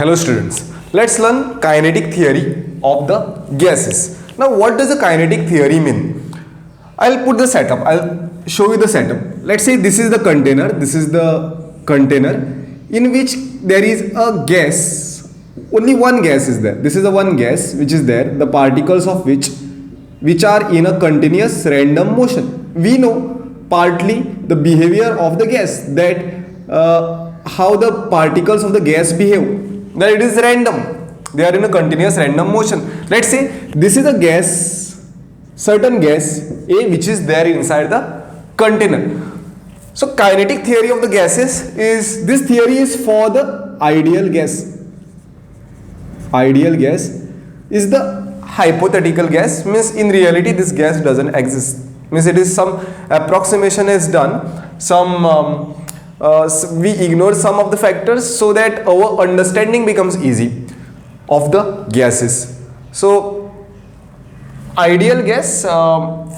Hello students, let's learn kinetic theory of the gases. Now what does the kinetic theory mean? I'll put the setup, I'll show you the setup. Let's say this is the container in which there is a gas, only one gas is there. This is the one gas which is there, the particles of which are in a continuous random motion. We know partly the behavior of the gas, that how the particles of the gas behave, that it is random, they are in a continuous random motion. Let's say this is a gas, certain gas A which is there inside the container. So kinetic theory of the gases is, this theory is for the ideal gas. Ideal gas is the hypothetical gas, means in reality this gas doesn't exist, means it is some approximation is done, some we ignore some of the factors so that our understanding becomes easy of the gases. So ideal gas,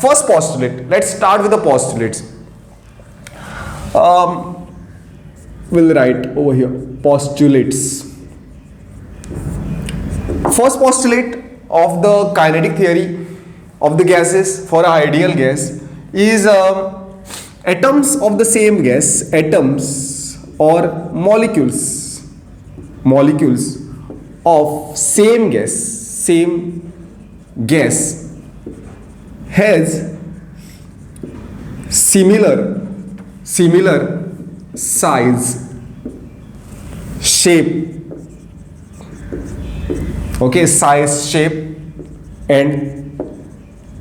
first postulate, let's start with the postulates. We'll write over here postulates. First postulate of the kinetic theory of the gases for an ideal gas is atoms of the same gas, atoms or molecules of same gas has similar size, shape, okay, size, shape and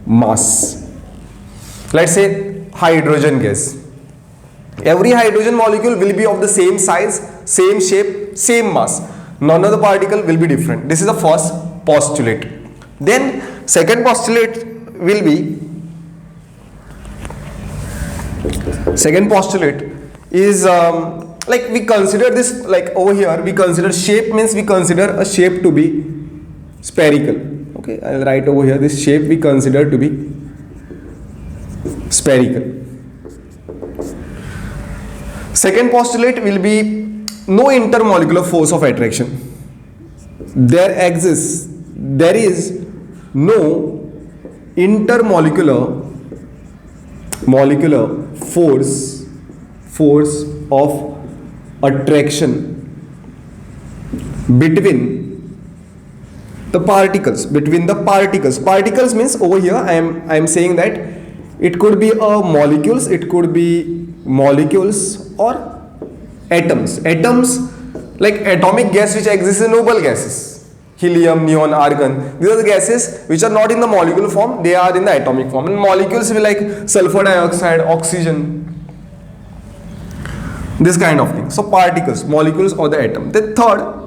mass. Let's say hydrogen gas. Every hydrogen molecule will be of the same size, same shape, same mass. None of the particle will be different. This is the first postulate. Then second postulate will be, second postulate is like we consider this, like over here we consider shape, means we consider a shape to be spherical. Okay, I'll write over here, this shape we consider to be spherical. Second postulate will be no intermolecular force of attraction. There is no intermolecular force of attraction between the particles. Particles means over here I am saying that it could be molecules, it could be molecules or atoms. Atoms like atomic gas which exists in noble gases, helium, neon, argon. These are the gases which are not in the molecule form, they are in the atomic form. And molecules will be like sulfur dioxide, oxygen, this kind of thing. So particles, molecules or the atom. Then third,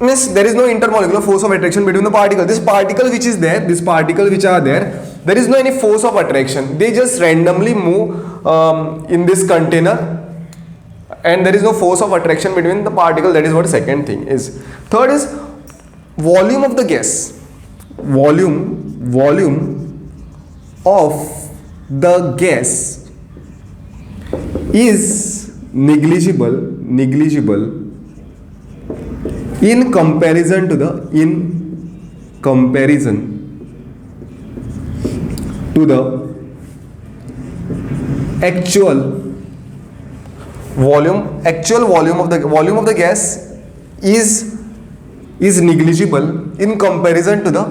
means there is no intermolecular force of attraction between the particle. This particle which is there, this particle which are there is no any force of attraction. They just randomly move in this container and there is no force of attraction between the particle. That is what second thing is. Third is volume of the gas. Volume of the gas is negligible in comparison to the actual volume of the gas is negligible in comparison to the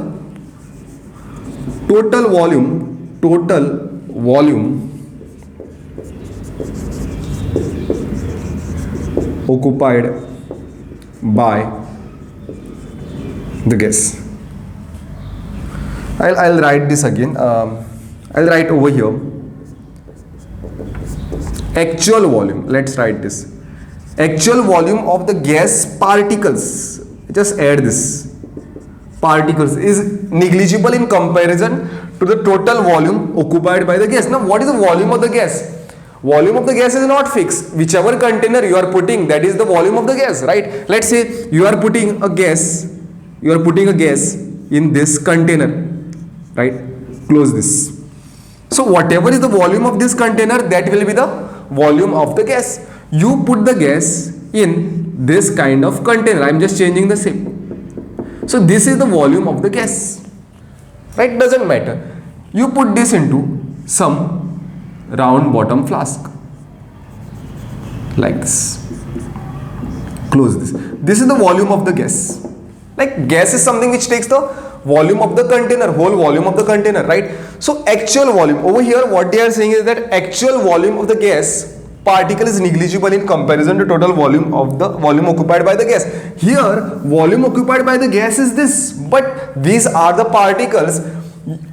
total volume occupied by the gas. I'll write this again. I'll write over here actual volume. Let's write this. Actual volume of the gas particles. Just add this. Particles is negligible in comparison to the total volume occupied by the gas. Now, what is the volume of the gas? Volume of the gas is not fixed. Whichever container you are putting, that is the volume of the gas, right? Let's say you are putting a gas in this container, right? Close this. So whatever is the volume of this container, that will be the volume of the gas. You put the gas in this kind of container. I am just changing the shape. So this is the volume of the gas, right? Doesn't matter. You put this into some round bottom flask like this. Close this. This is the volume of the gas. Like gas is something which takes the volume of the container, whole volume of the container, right? So actual volume over here, what they are saying is that actual volume of the gas particle is negligible in comparison to total volume of the volume occupied by the gas. Here volume occupied by the gas is this, but these are the particles.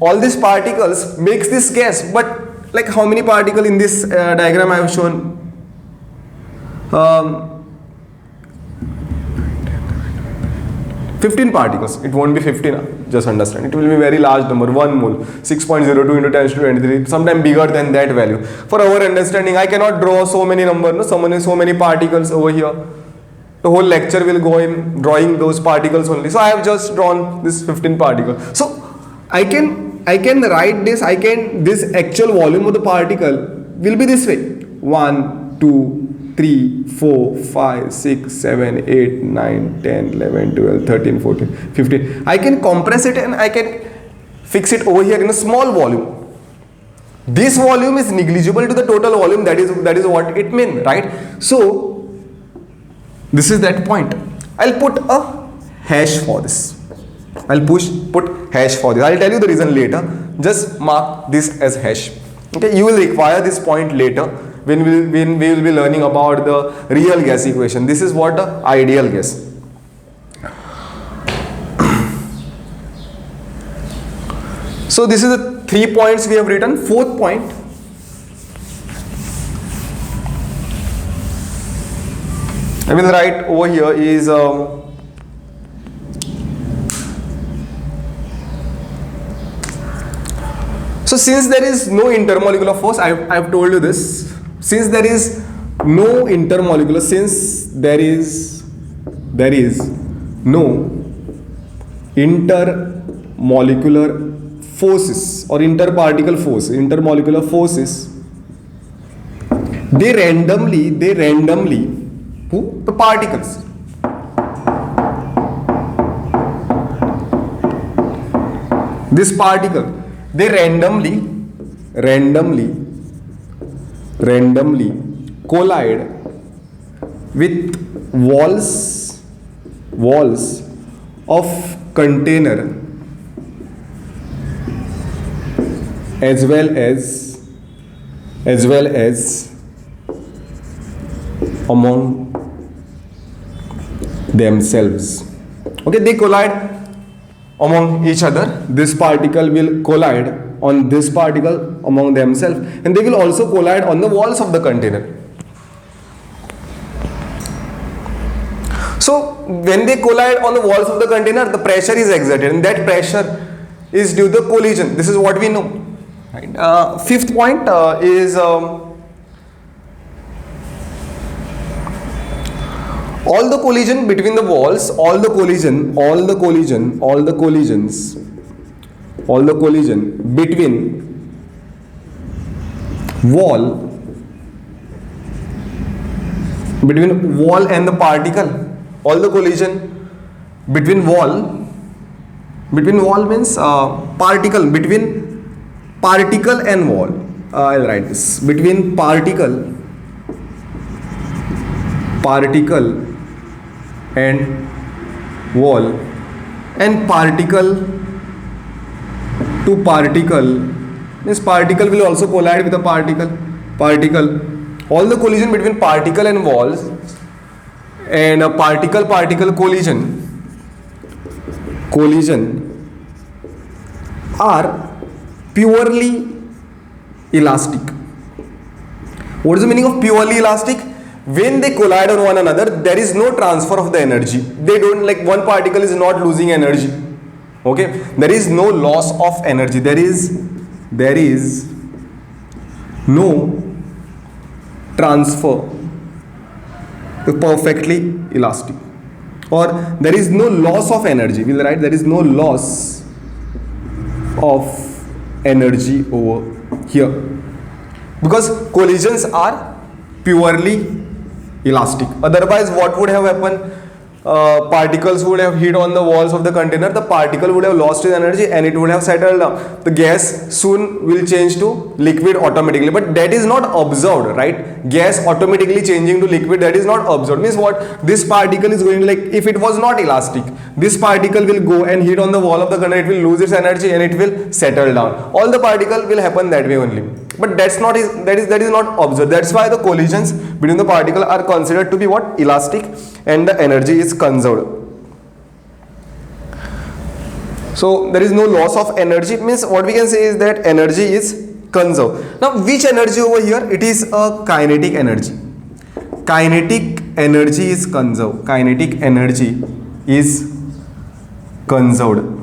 All these particles makes this gas, but like how many particles in this diagram I have shown? 15 particles. It won't be 15, just understand. It will be very large number, 1 mole, 6.02 into 10 to 23, sometime bigger than that value. For our understanding, I cannot draw so many numbers, no? So many particles over here. The whole lecture will go in drawing those particles only. So I have just drawn this 15 particles. So I can write this, this actual volume of the particle will be this way. 1, 2, 3, 4, 5, 6, 7, 8, 9, 10, 11, 12, 13, 14, 15. I can compress it and I can fix it over here in a small volume. This volume is negligible to the total volume. That is what it means, right? So this is that point. I'll put a hash for this. I'll put hash for this. I'll tell you the reason later. Just mark this as hash. Okay, you will require this point later when we will be learning about the real gas equation. This is what the ideal gas. So this is the 3 points we have written. 4th point, I will write over here is so since there is no intermolecular force, I have told you this. Since there is no intermolecular, since there is no intermolecular forces or interparticle force, intermolecular forces, they randomly who? The particles. This particle, they randomly collide with walls of container as well as among themselves. Okay, they collide among each other. This particle will collide on this particle among themselves, and they will also collide on the walls of the container. So when they collide on the walls of the container, the pressure is exerted, and that pressure is due to the collision. This is what we know. Right. 5th point is all the collision between the walls, all the collision between wall and the particle, all the collision between wall means particle, between particle and wall. I'll write this, between particle and wall, and particle to particle means particle will also collide with a particle. All the collision between particle and walls and a particle collision are purely elastic. What is the meaning of purely elastic? When they collide on one another, there is no transfer of the energy. They don't, like, one particle is not losing energy. Okay, there is no loss of energy. There is no transfer. Perfectly elastic, or there is no loss of energy. We'll write there is no loss of energy over here, because collisions are purely elastic. Otherwise, what would have happened? Particles would have hit on the walls of the container, the particle would have lost its energy and it would have settled down. The gas soon will change to liquid automatically, but that is not observed, right? Gas automatically changing to liquid, that is not observed. Means what? This particle is going, like if it was not elastic, this particle will go and hit on the wall of the container, it will lose its energy and it will settle down. All the particle will happen that way only. But that is not observed. That's why the collisions between the particle are considered to be what? Elastic, and the energy is conserved. So there is no loss of energy. It means what we can say is that energy is conserved. Now which energy over here? It is a kinetic energy. Kinetic energy is conserved. Kinetic energy is conserved.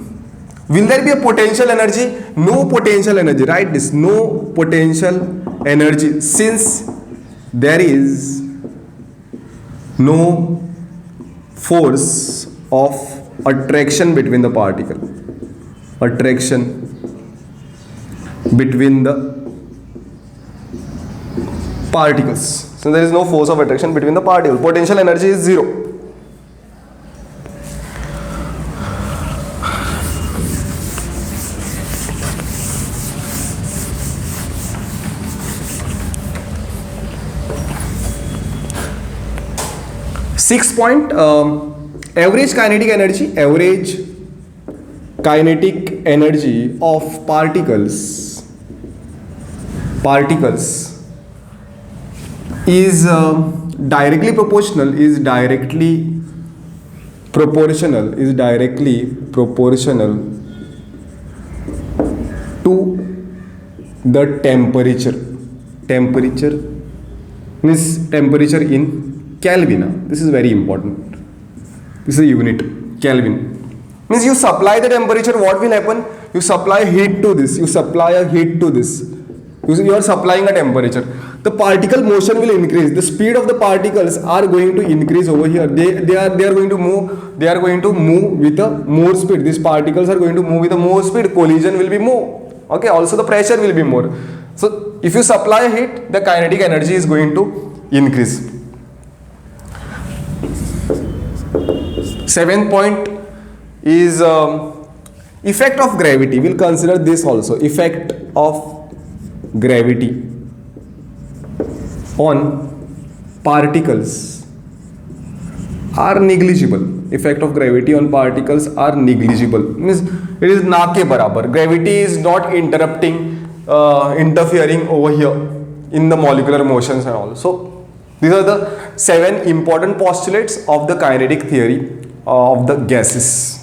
Will there be a potential energy? No potential energy. Write this. No potential energy, since there is no force of attraction between the particle. Attraction between the particles. So there is no force of attraction between the particles. Potential energy is 0. Sixth point, average kinetic energy of particles is directly proportional to the temperature means temperature in Kelvin. This is very important. This is a unit, Kelvin. Means you supply the temperature, what will happen? You supply heat to this. You are supplying a temperature. The particle motion will increase. The speed of the particles are going to increase over here. They are going to move with a more speed. These particles are going to move with a more speed. Collision will be more. Okay. Also the pressure will be more. So if you supply heat, the kinetic energy is going to increase. Seventh point is effect of gravity. We'll consider this also. Effect of gravity on particles are negligible. Effect of gravity on particles are negligible. Means it is na ke barabar. Gravity is not interrupting, interfering over here in the molecular motions and all. So these are the 7 important postulates of the kinetic theory of the gases.